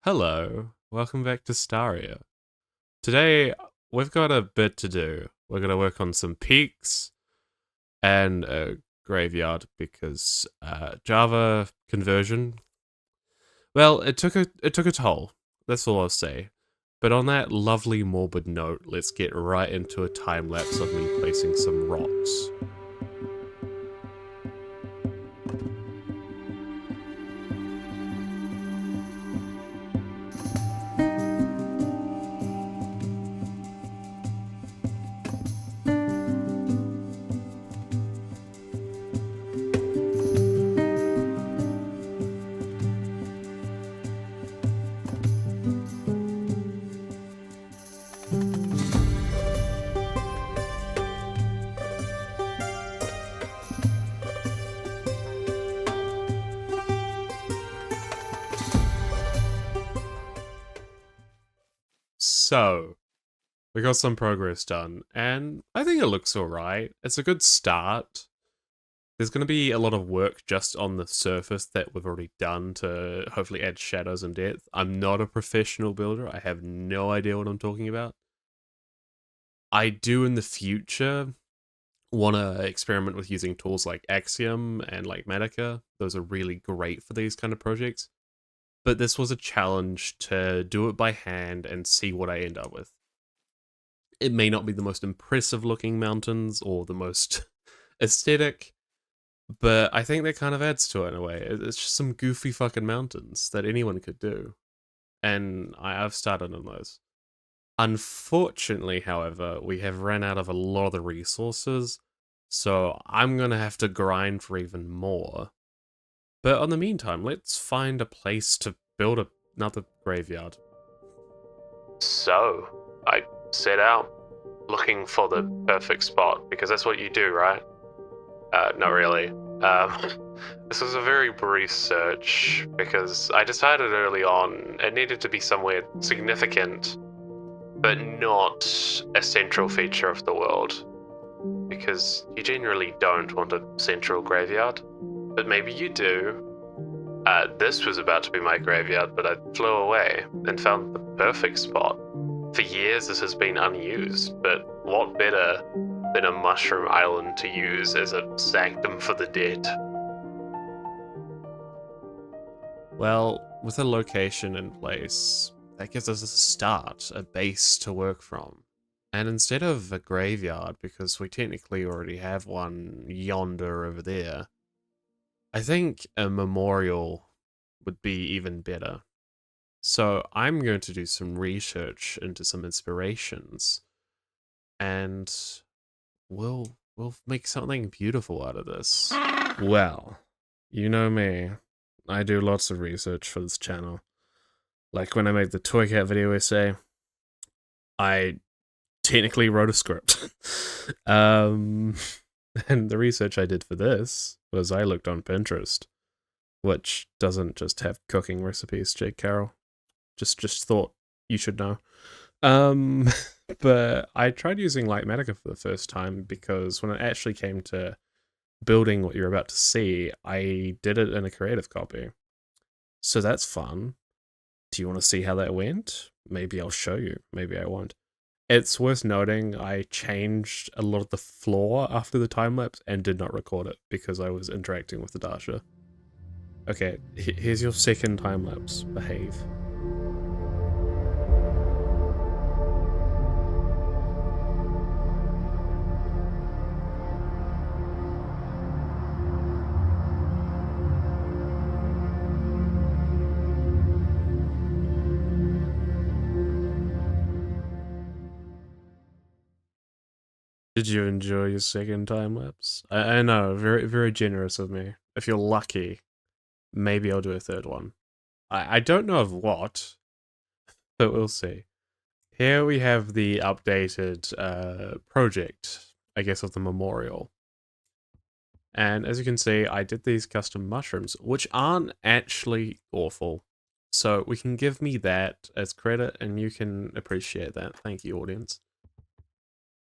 Hello, welcome back to Staria. Today, we've got a bit to do. We're going to work on some peaks and a graveyard because Java conversion. Well, it took a toll. That's all I'll say. But on that lovely morbid note, let's get right into a time lapse of me placing some rocks. So, we got some progress done, and I think it looks alright. It's a good start. There's going to be a lot of work just on the surface that we've already done to hopefully add shadows and depth. I'm not a professional builder. I have no idea what I'm talking about. I do in the future want to experiment with using tools like Axiom and like Medica. Those are really great for these kind of projects. But this was a challenge to do it by hand and see what I end up with. It may not be the most impressive looking mountains or the most aesthetic, but I think that kind of adds to it in a way. It's just some goofy fucking mountains that anyone could do. And I've started on those. Unfortunately, however, we have ran out of a lot of the resources, so I'm going to have to grind for even more. But in the meantime, let's find a place to build another graveyard. So, I set out looking for the perfect spot, because that's what you do, right? Not really. This was a very brief search because I decided early on it needed to be somewhere significant, but not a central feature of the world. Because you generally don't want a central graveyard, but maybe you do. This was about to be my graveyard, but I flew away and found the perfect spot. For years this has been unused, but what better than a mushroom island to use as a sanctum for the dead? Well, with a location in place, that gives us a start, a base to work from. And instead of a graveyard, because we technically already have one yonder over there, I think a memorial would be even better. So I'm going to do some research into some inspirations, and we'll make something beautiful out of this. Well, you know me. I do lots of research for this channel. Like when I made the Toy Cat video essay, I technically wrote a script. And the research I did for this was I looked on Pinterest, which doesn't just have cooking recipes, Jake Carroll. Just thought you should know. But I tried using Lightmatica for the first time because when it actually came to building what you're about to see, I did it in a creative copy. So that's fun. Do you want to see how that went? Maybe I'll show you. Maybe I won't. It's worth noting I changed a lot of the floor after the time lapse and did not record it because I was interacting with the Dasha. Okay, here's your second time lapse. Behave. Did you enjoy your second time lapse? I know, very very generous of me. If you're lucky, maybe I'll do a third one. I don't know of what, but we'll see. Here we have the updated project, I guess, of the memorial. And as you can see, I did these custom mushrooms, which aren't actually awful. So we can give me that as credit, and you can appreciate that. Thank you, audience.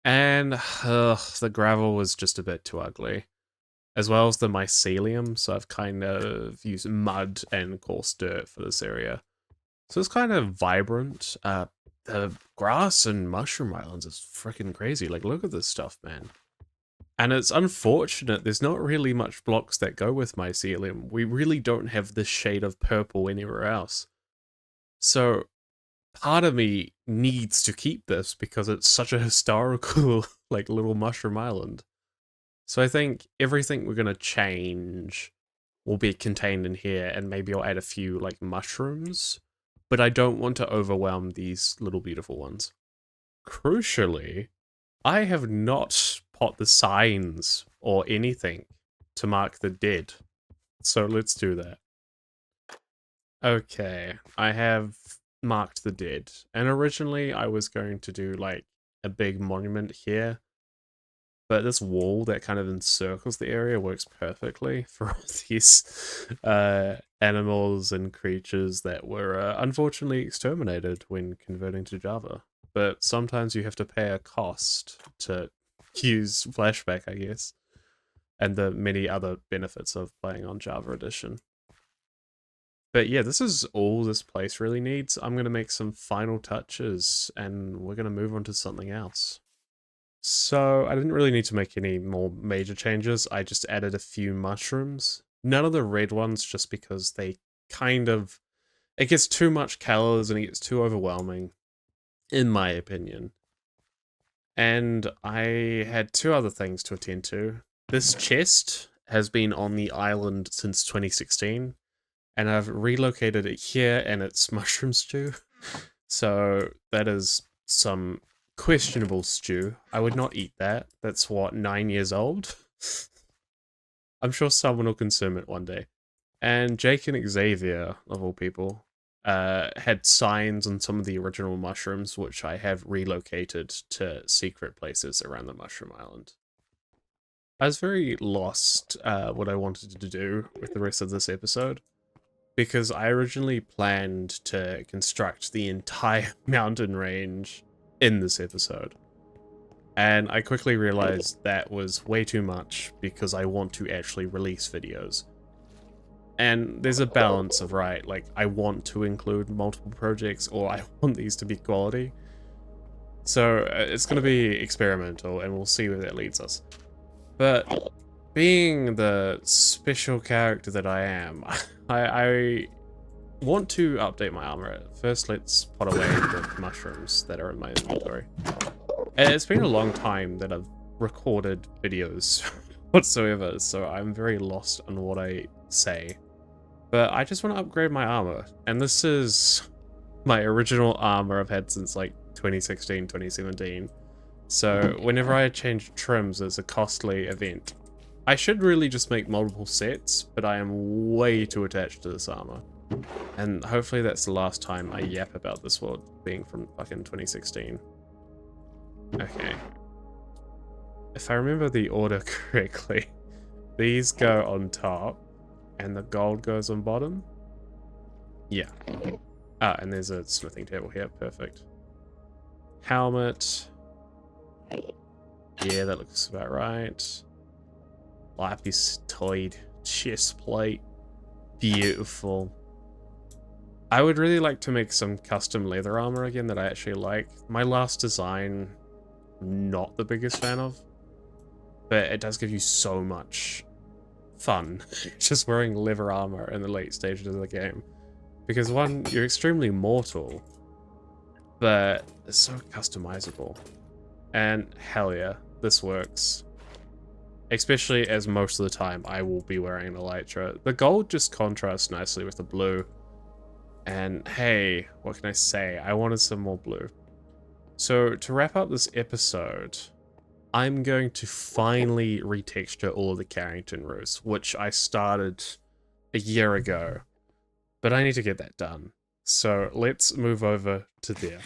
And the gravel was just a bit too ugly, as well as the mycelium, so I've kind of used mud and coarse dirt for this area. So it's kind of vibrant. The grass and mushroom islands is freaking crazy. Like, look at this stuff, man. And it's unfortunate there's not really much blocks that go with mycelium. We really don't have this shade of purple anywhere else. So part of me needs to keep this because it's such a historical, like, little mushroom island. So I think everything we're going to change will be contained in here, and maybe I'll add a few, like, mushrooms. But I don't want to overwhelm these little beautiful ones. Crucially, I have not put the signs or anything to mark the dead. So let's do that. Okay, I have marked the dead. And originally I was going to do like a big monument here. But this wall that kind of encircles the area works perfectly for all these animals and creatures that were unfortunately exterminated when converting to Java. But sometimes you have to pay a cost to use Flashback, I guess, and the many other benefits of playing on Java Edition. But yeah, this is all this place really needs. I'm going to make some final touches, and we're going to move on to something else. So I didn't really need to make any more major changes. I just added a few mushrooms. None of the red ones, just because they kind of... It gets too much colors and it gets too overwhelming, in my opinion. And I had two other things to attend to. This chest has been on the island since 2016, and I've relocated it here, and it's mushroom stew. So that is some questionable stew. I would not eat that. That's what, 9 years old? I'm sure someone will consume it one day. And Jake and Xavier, of all people, had signs on some of the original mushrooms, which I have relocated to secret places around the mushroom island. I was very lost what I wanted to do with the rest of this episode, because I originally planned to construct the entire mountain range in this episode. And I quickly realized that was way too much because I want to actually release videos. And there's a balance of, right, like, I want to include multiple projects, or I want these to be quality. So it's going to be experimental, and we'll see where that leads us. But being the special character that I am, I want to update my armor. First, let's put away the mushrooms that are in my inventory. And it's been a long time that I've recorded videos whatsoever, so I'm very lost on what I say. But I just want to upgrade my armor, and this is my original armor I've had since like 2016, 2017. So whenever I change trims, it's a costly event. I should really just make multiple sets, but I am way too attached to this armor. And hopefully that's the last time I yap about this world being from fucking 2016. Okay. If I remember the order correctly, these go on top, and the gold goes on bottom? Yeah. Ah, and there's a smithing table here, perfect. Helmet. Yeah, that looks about right. Lapis-toid chest plate. Beautiful. I would really like to make some custom leather armor again that I actually like. My last design, not the biggest fan of, but it does give you so much fun just wearing leather armor in the late stages of the game. Because one, you're extremely mortal, but it's so customizable. And hell yeah, this works. Especially as most of the time I will be wearing the elytra. The gold just contrasts nicely with the blue. And hey, what can I say? I wanted some more blue. So to wrap up this episode, I'm going to finally retexture all of the Carrington roofs, which I started a year ago. But I need to get that done. So let's move over to there.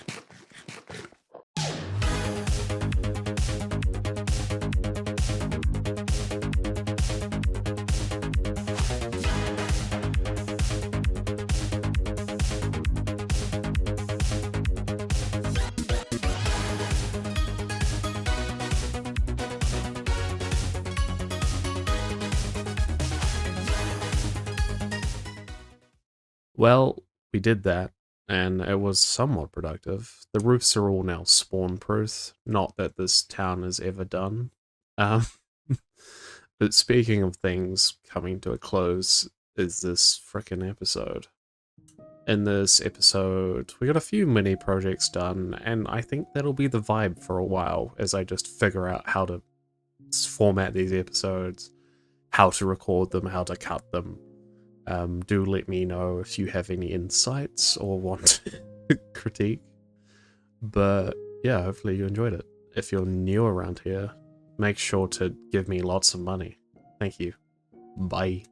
Well, we did that. and it was somewhat productive. The roofs are all now spawn-proof, not that this town is ever done. Um, but speaking of things coming to a close, is this frickin' episode. In this episode, we got a few mini projects done, and I think that'll be the vibe for a while as I just figure out how to format these episodes, how to record them, how to cut them. Do let me know if you have any insights or want critique. But yeah, hopefully you enjoyed it. If you're new around here, make sure to give me lots of money. Thank you. Bye.